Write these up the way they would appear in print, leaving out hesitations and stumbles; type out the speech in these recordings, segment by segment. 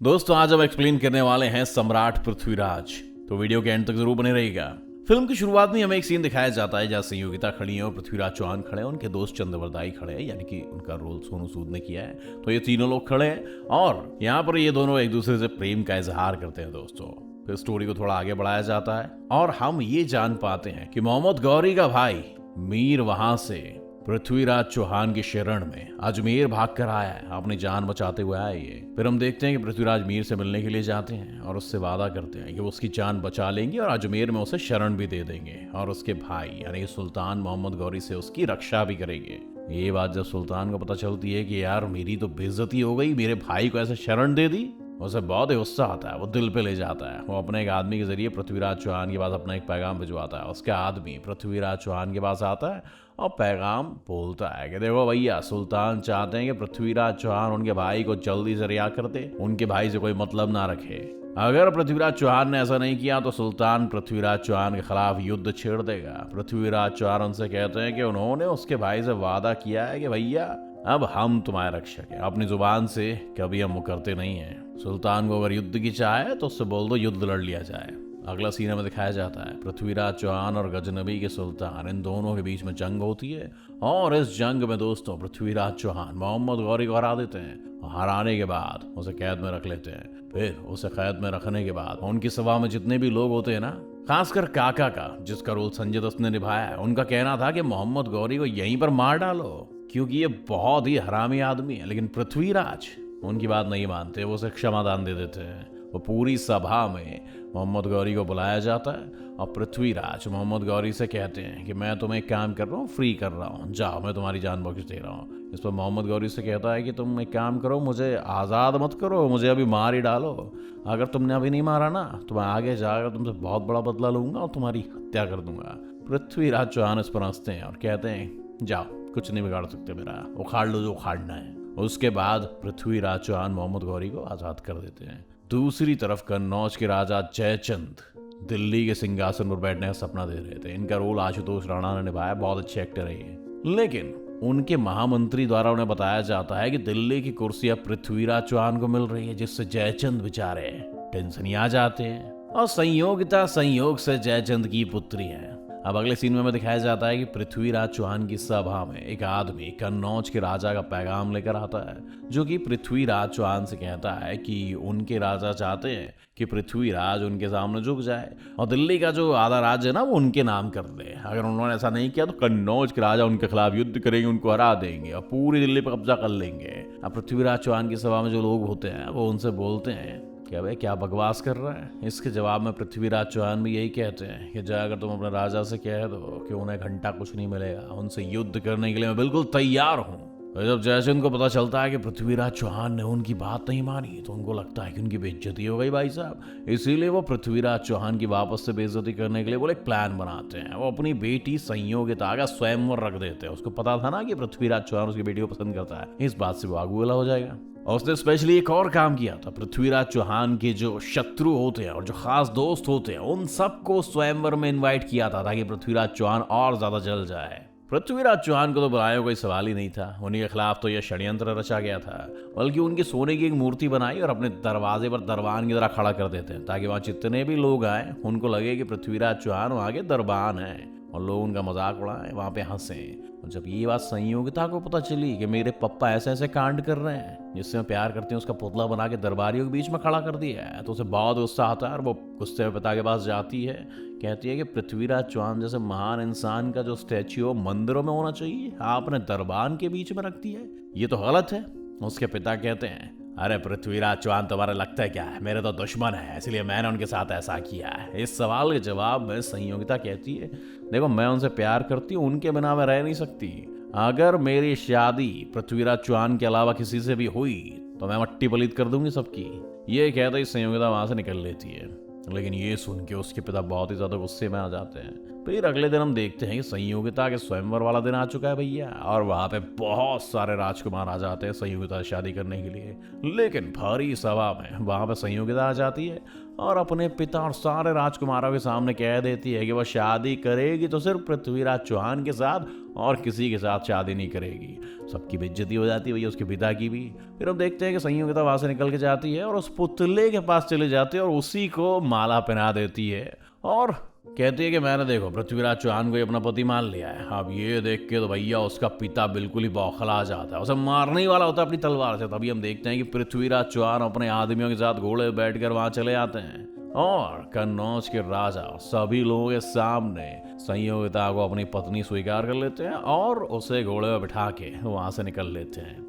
दोस्तों आज हम एक्सप्लेन करने वाले हैं सम्राट पृथ्वीराज, तो वीडियो के एंड तक जरूर बने रहिएगा। फिल्म की शुरुआत में हमें एक सीन दिखाया जाता है जहाँ संयोगिता खड़ी है और पृथ्वीराज चौहान खड़े हैं, उनके दोस्त चंद्रवरदाई खड़े हैं, यानी कि उनका रोल सोनू सूद ने किया है। तो ये तीनों लोग खड़े हैं और यहाँ पर ये दोनों एक दूसरे से प्रेम का इजहार करते हैं। दोस्तों फिर स्टोरी को थोड़ा आगे बढ़ाया जाता है और हम ये जान पाते हैं कि मोहम्मद गौरी का भाई मीर वहां से पृथ्वीराज चौहान की शरण में अजमेर भाग कर आया है, अपनी जान बचाते हुए आया ये। फिर हम देखते हैं कि पृथ्वीराज मीर से मिलने के लिए जाते हैं और उससे वादा करते हैं कि वो उसकी जान बचा लेंगे और अजमेर में उसे शरण भी दे देंगे और उसके भाई यानी सुल्तान मोहम्मद गौरी से उसकी रक्षा भी करेंगे। ये बात जब सुल्तान को पता चलती है कि यार मेरी तो बेइज्जती हो गई, मेरे भाई को ऐसे शरण दे दी, उसे बहुत ही गुस्सा आता है, वो दिल पे ले जाता है। वो अपने एक आदमी के जरिए पृथ्वीराज चौहान के पास अपना एक पैगाम भिजवाता है। उसका आदमी पृथ्वीराज चौहान के पास आता है और पैगाम बोलता है कि देखो भैया, सुल्तान चाहते हैं कि पृथ्वीराज चौहान उनके भाई को जल्दी से रिहा कर दे, उनके भाई से कोई मतलब ना रखे। अगर पृथ्वीराज चौहान ने ऐसा नहीं किया तो सुल्तान पृथ्वीराज चौहान के खिलाफ युद्ध छेड़ देगा। पृथ्वीराज चौहान उनसे कहते हैं कि उन्होंने उसके भाई से वादा किया है कि भैया अब हम तुम्हारे रक्षक हैं, अपनी जुबान से कभी हम मुकरते नहीं हैं। सुल्तान को अगर युद्ध की चाह है तो उससे बोल दो, युद्ध लड़ लिया जाए। अगला सीन में दिखाया जाता है पृथ्वीराज चौहान और गजनबी के सुल्तान, इन दोनों के बीच में जंग होती है और इस जंग में दोस्तों पृथ्वीराज चौहान मोहम्मद गौरी को हरा देते हैं। हराने के बाद उसे कैद में रख लेते हैं। फिर उसे कैद में रखने के बाद उनकी सभा में जितने भी लोग होते हैं ना, खासकर काका का जिसका रोल संजय दत्त ने निभाया है, उनका कहना था कि मोहम्मद गौरी को यहीं पर मार डालो क्योंकि ये बहुत ही हरामी आदमी है। लेकिन पृथ्वीराज उनकी बात नहीं मानते, वो उसे क्षमादान दे देते हैं। वो पूरी सभा में मोहम्मद गौरी को बुलाया जाता है और पृथ्वीराज मोहम्मद गौरी से कहते हैं कि मैं तुम्हें एक काम कर रहा हूँ, फ्री कर रहा हूँ, जाओ मैं तुम्हारी जान बख्श दे रहा हूँ। इस पर मोहम्मद गौरी से कहता है कि तुम एक काम करो, मुझे आज़ाद मत करो, मुझे अभी मार ही डालो। अगर तुमने अभी नहीं मारा ना तो मैं आगे जाकर तुमसे बहुत बड़ा बदला लूंगा और तुम्हारी हत्या कर दूंगा। पृथ्वीराज चौहान इस पर हंसते हैं और कहते हैं जाओ, कुछ नहीं बिगाड़ सकते मेरा, उखाड़ लो जो उखाड़ना है। उसके बाद पृथ्वीराज चौहान मोहम्मद गौरी को आज़ाद कर देते हैं। दूसरी तरफ कन्नौज के राजा जयचंद दिल्ली के सिंहासन पर बैठने का सपना दे रहे थे। इनका रोल आशुतोष राणा ने निभाया, बहुत अच्छे एक्टर है ये। लेकिन उनके महामंत्री द्वारा उन्हें बताया जाता है कि दिल्ली की कुर्सी अब पृथ्वीराज चौहान को मिल रही है, जिससे जयचंद बेचारे टेंशन ही आ जाते हैं और संयोगिता संयोग से जयचंद की पुत्री है। अब अगले सीन में हमें दिखाया जाता है कि पृथ्वीराज चौहान की सभा में एक आदमी कन्नौज के राजा का पैगाम लेकर आता है, जो कि पृथ्वीराज चौहान से कहता है कि उनके राजा चाहते हैं कि पृथ्वीराज उनके सामने झुक जाए और दिल्ली का जो आधा राज्य है ना वो उनके नाम कर दे। अगर उन्होंने ऐसा नहीं किया तो कन्नौज के राजा उनके खिलाफ युद्ध करेंगे, उनको हरा देंगे और पूरी दिल्ली पर कब्जा कर लेंगे। अब पृथ्वीराज चौहान की सभा में जो लोग होते हैं वो उनसे बोलते हैं क्या भाई क्या बकवास कर रहा है। इसके जवाब में पृथ्वीराज चौहान भी यही कहते हैं कि जाकर तुम अपने राजा से कह दो कि उन्हें घंटा कुछ नहीं मिलेगा, उनसे युद्ध करने के लिए मैं बिल्कुल तैयार हूँ। जब जयचंद को पता चलता है कि पृथ्वीराज चौहान ने उनकी बात नहीं मानी तो उनको लगता है कि उनकी बेइज्जती हो गई भाई साहब। इसीलिए वो पृथ्वीराज चौहान की वापस से बेइज्जती करने के लिए वो एक प्लान बनाते हैं। वो अपनी बेटी संयोगिता का स्वयंवर रख देते हैं। उसको पता था ना कि पृथ्वीराज चौहान उसकी बेटी को पसंद करता है, इस बात से वो आगूला हो जाएगा। और उसने स्पेशली एक और काम किया था, पृथ्वीराज चौहान के जो शत्रु होते हैं और जो खास दोस्त होते हैं उन सबको स्वयंवर में इनवाइट किया था ताकि पृथ्वीराज चौहान और ज्यादा जल जाए। पृथ्वीराज चौहान को तो बुलाने का कोई सवाल ही नहीं था, उन्हीं के खिलाफ तो यह षड्यंत्र रचा गया था। बल्कि उनकी सोने की एक मूर्ति बनाई और अपने दरवाजे पर दरबान की तरह खड़ा कर देते हैं ताकि वहां जितने भी लोग आए उनको लगे कि पृथ्वीराज चौहान वहां के दरबान है और लोग उनका मजाक उड़ाएं, वहां पे हंसें। और जब ये बात संयोगिता को पता चली कि मेरे पप्पा ऐसे ऐसे कांड कर रहे हैं, जिससे मैं प्यार करती हूँ, उसका पुतला बना के दरबारियों के बीच में खड़ा कर दिया है, तो उसे बहुत गुस्सा आता है और वो गुस्से में पिता के पास जाती है, कहती है कि पृथ्वीराज चौहान जैसे महान इंसान का जो स्टैच्यू मंदिरों में होना चाहिए आपने दरबान के बीच में रख दिया है, ये तो गलत है। उसके पिता कहते हैं अरे पृथ्वीराज चौहान तुम्हारा लगता है क्या है, मेरे तो दुश्मन है इसलिए मैंने उनके साथ ऐसा किया है। इस सवाल के जवाब में संयोगिता कहती है देखो मैं उनसे प्यार करती हूँ, उनके बिना मैं रह नहीं सकती। अगर मेरी शादी पृथ्वीराज चौहान के अलावा किसी से भी हुई तो मैं मट्टी पलीत कर दूंगी सबकी। ये कहते ही संयोगिता वहां से निकल लेती है। लेकिन ये सुन के उसके पिता बहुत ही ज्यादा गुस्से में आ जाते हैं। फिर अगले दिन हम देखते हैं कि संयोगिता के स्वयंवर वाला दिन आ चुका है भैया, और वहां पे बहुत सारे राजकुमार आ जाते हैं संयोगिता से शादी करने के लिए। लेकिन भारी सभा में वहां पे संयोगिता आ जाती है और अपने पिता और सारे राजकुमारों के सामने कह देती है कि वह शादी करेगी तो सिर्फ पृथ्वीराज चौहान के साथ, और किसी के साथ शादी नहीं करेगी। सबकी बेइज्जती हो जाती है भैया, उसके पिता की भी। फिर हम देखते हैं कि संयोगिता वहां से निकल के जाती है और उस पुतले के पास चले जाती है और उसी को माला पहना देती है और कहती है कि मैंने देखो पृथ्वीराज चौहान को ही अपना पति मान लिया है। अब ये देख के तो भैया उसका पिता बिल्कुल ही बौखला जाता है, उसे मारने ही वाला होता है अपनी तलवार से। तभी हम देखते हैं कि पृथ्वीराज चौहान अपने आदमियों के साथ घोड़े बैठकर वहां चले आते हैं और कन्नौज के राजा सभी लोगों के सामने संयोगिता को अपनी पत्नी स्वीकार कर लेते हैं और उसे घोड़े में बिठा के वहां से निकल लेते हैं।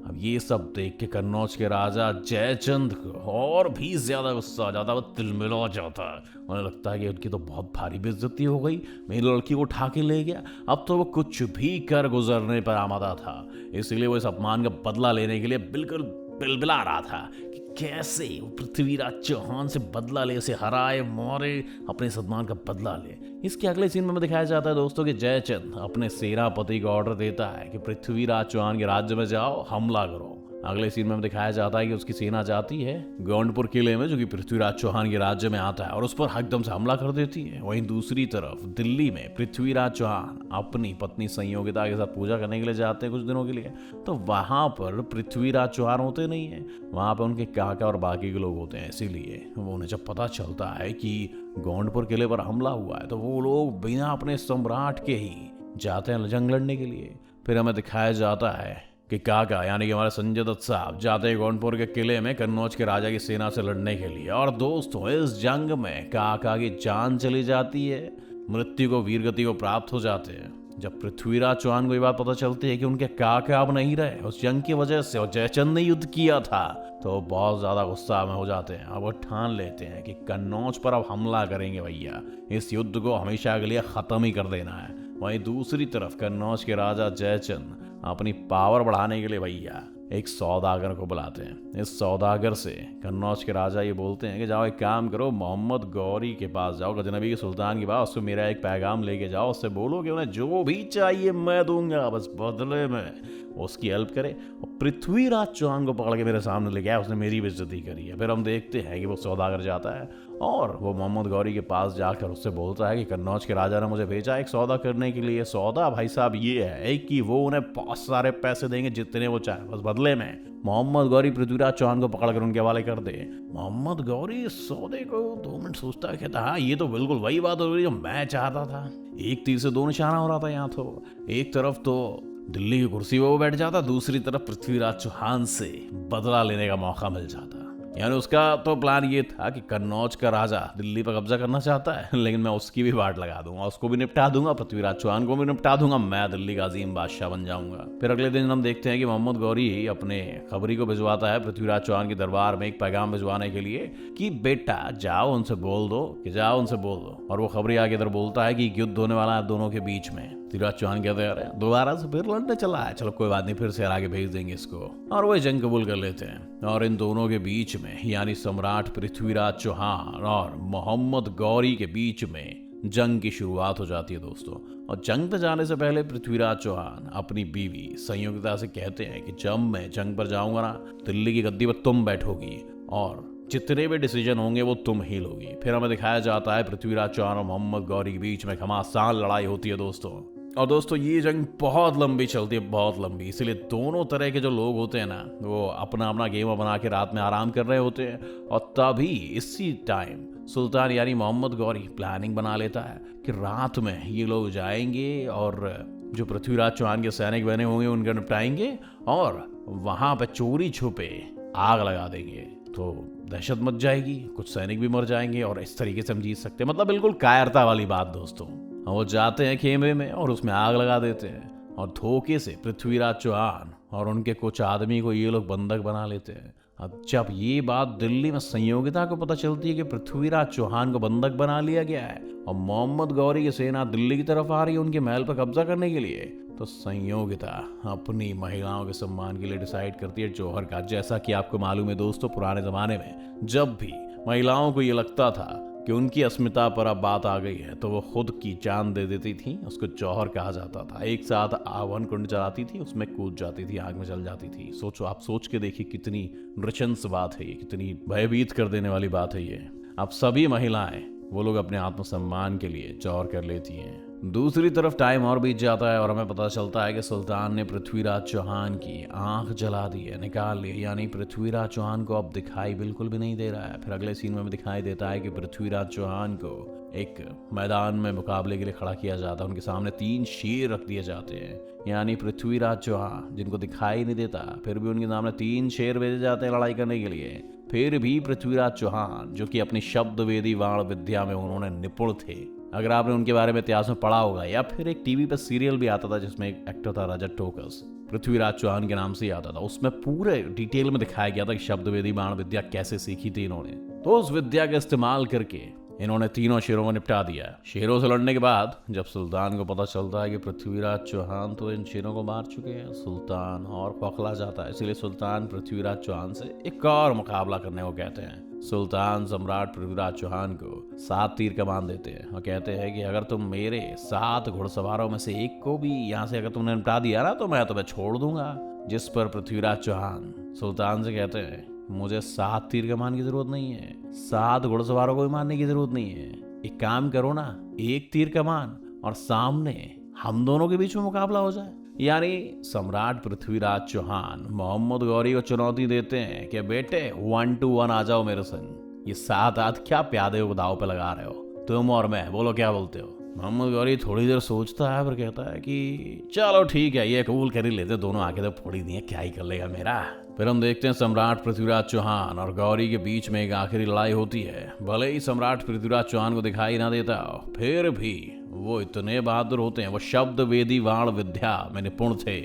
अब ये सब देख के कन्नौज के राजा जयचंद को और भी ज्यादा गुस्सा आ जाता है, वो तिलमिला जाता है। उन्हें लगता है कि उनकी तो बहुत भारी बेइज्जती हो गई, मेरी लड़की को उठा के ले गया, अब तो वो कुछ भी कर गुजरने पर आमादा था। इसलिए वो इस अपमान का बदला लेने के लिए बिल्कुल बिलबिला रहा था कि कैसे वो पृथ्वीराज चौहान से बदला ले, उसे हराए, मारे, अपने सम्मान का बदला ले। इसके अगले सीन में दिखाया जाता है दोस्तों कि जयचंद अपने सेनापति को ऑर्डर देता है कि पृथ्वीराज चौहान के राज्य में जाओ, हमला करो। अगले सीन में दिखाया जाता है कि उसकी सेना जाती है गोंडपुर किले में, जो कि पृथ्वीराज चौहान के राज्य में आता है, और उस पर एकदम से हमला कर देती है। वहीं दूसरी तरफ दिल्ली में पृथ्वीराज चौहान अपनी पत्नी संयोगिता के साथ पूजा करने के लिए जाते हैं कुछ दिनों के लिए, तो वहां पर पृथ्वीराज चौहान होते नहीं है, वहां पर उनके काका और बाकी के लोग होते हैं। इसीलिए उन्हें जब पता चलता है कि गोंडपुर किले पर हमला हुआ है तो वो लोग बिना अपने सम्राट के ही जाते हैं जंग लड़ने के लिए। फिर हमें दिखाया जाता है कि काका यानी कि हमारे संजय दत्त साहब जाते हैं गोंडपुर के किले में कन्नौज के राजा की सेना से लड़ने के लिए, और दोस्तों इस जंग में काका की जान चली जाती है, मृत्यु को वीरगति को प्राप्त हो जाते हैं। जब पृथ्वीराज चौहान को ये बात पता चलती है कि उनके काका अब नहीं रहे उस जंग की वजह से और जयचंद ने युद्ध किया था, तो बहुत ज्यादा गुस्सा में हो जाते हैं। अब वो ठान लेते हैं कि कन्नौज पर अब हमला करेंगे भैया, इस युद्ध को हमेशा के लिए खत्म ही कर देना है। वहीं दूसरी तरफ कन्नौज के राजा जयचंद अपनी पावर बढ़ाने के लिए भैया एक सौदागर को बुलाते हैं। इस सौदागर से कन्नौज के राजा ये बोलते हैं कि जाओ एक काम करो, मोहम्मद गौरी के पास जाओ, गजनबी के सुल्तान के पास, उसको मेरा एक पैगाम लेके जाओ, उससे बोलो कि उन्हें जो भी चाहिए मैं दूंगा, बस बदले में उसकी हेल्प करे। और पृथ्वीराज चौहान को पकड़ के मेरे सामने ले गया, उसने मेरी बेइज्जती करी है। फिर हम देखते हैं कि वो सौदागर जाता है और वो मोहम्मद गौरी के पास जाकर उससे बोलता है कि कन्नौज के राजा ने मुझे भेजा एक सौदा करने के लिए। सौदा भाई साहब ये है कि वो उन्हें बहुत सारे पैसे देंगे जितने वो चाहे, बस बदले में मोहम्मद गौरी पृथ्वीराज चौहान को पकड़कर उनके हवाले कर दे। मोहम्मद गौरी इस सौदे को 2 मिनट सोचता है, कहता हाँ ये तो बिल्कुल वही बात हो रही जो मैं चाहता था। एक तीर से 2 निशाना हो रहा था यहाँ तो, एक तरफ तो दिल्ली की कुर्सी पर वो बैठ जाता, दूसरी तरफ पृथ्वीराज चौहान से बदला लेने का मौका मिल जाता। यानी उसका तो प्लान ये था कि कन्नौज का राजा दिल्ली पर कब्जा करना चाहता है, लेकिन मैं उसकी भी वाट लगा दूंगा, उसको भी निपटा दूंगा, पृथ्वीराज चौहान को भी निपटा दूंगा, मैं दिल्ली का अजीम बादशाह बन जाऊंगा। फिर अगले दिन हम देखते हैं कि मोहम्मद गौरी अपने खबरी को भिजवाता है पृथ्वीराज चौहान के दरबार में एक पैगाम भिजवाने के लिए कि बेटा जाओ उनसे बोल दो, कि जाओ उनसे बोल दो। और वो खबरी आगे इधर बोलता है कि युद्ध होने वाला है दोनों के बीच में। पृथ्वीराज चौहान कहते हैं दोबारा से फिर लड़ने चला है, चलो कोई बात नहीं, फिर से आगे भेज देंगे इसको, और वो जंग कबूल कर लेते हैं। और इन दोनों के बीच में यानी सम्राट पृथ्वीराज चौहान और मोहम्मद गौरी के बीच में जंग की शुरुआत हो जाती है दोस्तों। और जंग पे जाने से पहले पृथ्वीराज चौहान अपनी बीवी संयोगिता से कहते हैं कि जब मैं जंग पर जाऊंगा ना, दिल्ली की गद्दी पर तुम बैठोगी और जितने भी डिसीजन होंगे वो तुम ही लोगी। फिर हमें दिखाया जाता है पृथ्वीराज चौहान और मोहम्मद गौरी के बीच में घमासान लड़ाई होती है दोस्तों। और दोस्तों ये जंग बहुत लंबी चलती है, बहुत लंबी, इसलिए दोनों तरह के जो लोग होते हैं ना वो अपना अपना गेम बना के रात में आराम कर रहे होते हैं। और तभी इसी टाइम सुल्तान यानी मोहम्मद गौरी प्लानिंग बना लेता है कि रात में ये लोग जाएंगे और जो पृथ्वीराज चौहान के सैनिक बने होंगे उनका निपटाएंगे और वहां पर चोरी छुपे आग लगा देंगे, तो दहशत मच जाएगी, कुछ सैनिक भी मर जाएंगे और इस तरीके से हम जीत सकते हैं। मतलब बिल्कुल कायरता वाली बात दोस्तों। वो जाते हैं खेमे में और उसमें आग लगा देते हैं और धोखे से पृथ्वीराज चौहान और उनके कुछ आदमी को ये लोग बंधक बना लेते हैं। अब जब ये बात दिल्ली में संयोगिता को पता चलती है कि पृथ्वीराज चौहान को बंधक बना लिया गया है और मोहम्मद गौरी की सेना दिल्ली की तरफ आ रही है उनके महल पर कब्जा करने के लिए, तो संयोगिता अपनी महिलाओं के सम्मान के लिए डिसाइड करती है जौहर का। जैसा कि आपको मालूम है दोस्तों, पुराने जमाने में जब भी महिलाओं को ये लगता था कि उनकी अस्मिता पर अब बात आ गई है तो वो खुद की जान दे देती थी। उसको जौहर कहा जाता था। एक साथ आवन कुंड जलाती थी, उसमें कूद जाती थी, आग में जल जाती थी। सोचो, आप सोच के देखिए कितनी नृशंस बात है ये, कितनी भयभीत कर देने वाली बात है ये। अब सभी महिलाएं वो लोग अपने आत्मसम्मान के लिए जौहर कर लेती हैं। दूसरी तरफ टाइम और बीत जाता है और हमें पता चलता है कि सुल्तान ने पृथ्वीराज चौहान की आंख जला दी है, निकाल ली। यानी पृथ्वीराज चौहान को अब दिखाई बिल्कुल भी नहीं दे रहा है। फिर अगले सीन में दिखाई देता है कि पृथ्वीराज चौहान को एक मैदान में मुकाबले के लिए खड़ा किया जाता है। उनके सामने 3 शेर रख दिए जाते हैं। यानी पृथ्वीराज चौहान जिनको दिखाई नहीं देता, फिर भी उनके सामने 3 शेर भेजे जाते हैं लड़ाई करने के लिए। फिर भी पृथ्वीराज चौहान, जो कि अपनी शब्द वेदी वाण विद्या में उन्होंने निपुण थे, अगर आपने उनके बारे में इतिहास में पढ़ा होगा या फिर एक टीवी पर सीरियल भी आता था जिसमें एक एक्टर था रजत टोकस, पृथ्वीराज चौहान के नाम से ही आता था, उसमें पूरे डिटेल में दिखाया गया था कि शब्द वेदी बाण विद्या कैसे सीखी थी इन्होंने। तो उस विद्या का इस्तेमाल करके इन्होंने 3 शेरों को निपटा दिया। शेरों से लड़ने के बाद जब सुल्तान को पता चलता है कि पृथ्वीराज चौहान तो इन शेरों को मार चुके हैं, सुल्तान और खोखला जाता है। इसलिए सुल्तान पृथ्वीराज चौहान से एक और मुकाबला करने को कहते हैं। सुल्तान सम्राट पृथ्वीराज चौहान को 7 तीर कमान देते हैं और कहते हैं कि अगर तुम मेरे 7 घुड़सवारों में से एक को भी यहाँ से अगर तुमने निपटा दिया ना तो मैं तुम्हें छोड़ दूंगा। जिस पर पृथ्वीराज चौहान सुल्तान से कहते हैं, मुझे 7 तीर कमान की जरूरत नहीं है, 7 घुड़सवारों को भी मारने की जरूरत नहीं है। एक काम करो ना, 1 तीर कमान और सामने हम दोनों के बीच में मुकाबला हो जाए। यानी सम्राट पृथ्वीराज चौहान मोहम्मद गौरी को चुनौती देते हैं कि बेटे 1 to 1 आ जाओ मेरे संग। ये 7 हाथ क्या प्यादे को दाव पे लगा रहे हो, तुम और मैं, बोलो क्या बोलते हो। मोहम्मद गौरी थोड़ी देर सोचता है फिर कहता है कि चलो ठीक है, ये कबूल कर ही लेते, दोनों आके तो फोड़ी दी है, क्या ही कर लेगा मेरा। फिर हम देखते हैं सम्राट पृथ्वीराज चौहान और गौरी के बीच में एक आखिरी लड़ाई होती है। भले ही सम्राट पृथ्वीराज चौहान को दिखाई ना देता, फिर भी वो इतने बहादुर होते हैं, वो शब्द वेदी वाण विद्या में निपुण थे,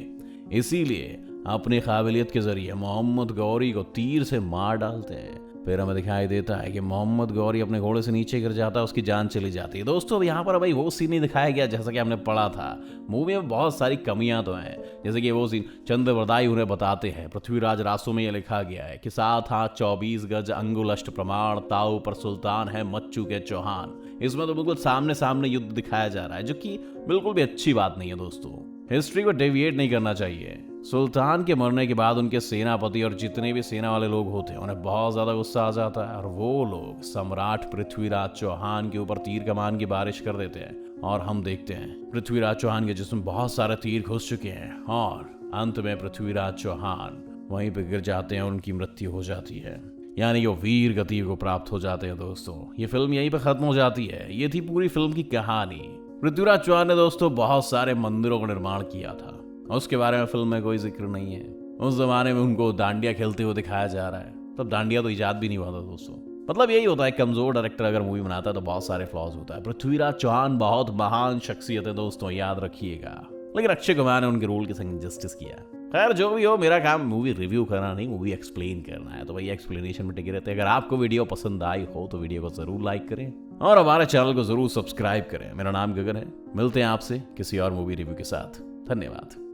इसीलिए अपनी काबिलियत के जरिए मोहम्मद गौरी को तीर से मार डालते हैं। फिर हमें दिखाई देता है कि मोहम्मद गौरी अपने घोड़े से नीचे गिर जाता है, उसकी जान चली जाती है। दोस्तों, अब यहाँ पर भाई वो सीन नहीं दिखाया गया जैसा कि हमने पढ़ा था। मूवी में बहुत सारी कमियां तो हैं, जैसे कि वो सीन चंद्रवरदाई उन्हें बताते हैं। पृथ्वीराज रासों में ये लिखा गया है कि 7 हाथ 24 गज अंगुल अष्ट प्रमाण, ताऊ पर सुल्तान है मच्चू के चौहान। इसमें तो बिल्कुल सामने सामने युद्ध दिखाया जा रहा है, जो कि बिल्कुल भी अच्छी बात नहीं है। दोस्तों, हिस्ट्री को डेविएट नहीं करना चाहिए। सुल्तान के मरने के बाद उनके सेनापति और जितने भी सेना वाले लोग होते हैं उन्हें बहुत ज्यादा गुस्सा आ जाता है और वो लोग सम्राट पृथ्वीराज चौहान के ऊपर तीर कमान की बारिश कर देते हैं। और हम देखते हैं पृथ्वीराज चौहान के जिसमें बहुत सारे तीर घुस चुके हैं और अंत में पृथ्वीराज चौहान वहीं पर गिर जाते हैं और उनकी मृत्यु हो जाती है। यानी वो वीर गति को प्राप्त हो जाते हैं। दोस्तों, ये फिल्म यहीं पर खत्म हो जाती है। ये थी पूरी फिल्म की कहानी। पृथ्वीराज चौहान ने दोस्तों बहुत सारे मंदिरों का निर्माण किया था, उसके बारे में फिल्म में कोई जिक्र नहीं है। उस जमाने में उनको डांडिया खेलते हुए दिखाया जा रहा है, तब डांडिया तो इजाद भी नहीं हुआ था। दोस्तों, मतलब यही होता है, कमजोर डायरेक्टर अगर मूवी बनाता है तो बहुत सारे फ्लॉज होता है। पृथ्वीराज चौहान बहुत महान शख्सियत है दोस्तों, याद रखिएगा, लेकिन अक्षय कुमार ने उनके रोल के संग जस्टिस किया। खैर, जो भी हो, मेरा काम मूवी रिव्यू करना नहीं, मूवी एक्सप्लेन करना है, तो भाई एक्सप्लेनेशन में टिके रहते हैं। अगर आपको वीडियो पसंद आई हो तो वीडियो को जरूर लाइक करें और हमारे चैनल को जरूर सब्सक्राइब करें। मेरा नाम गगन है, मिलते हैं आपसे किसी और मूवी रिव्यू के साथ। धन्यवाद।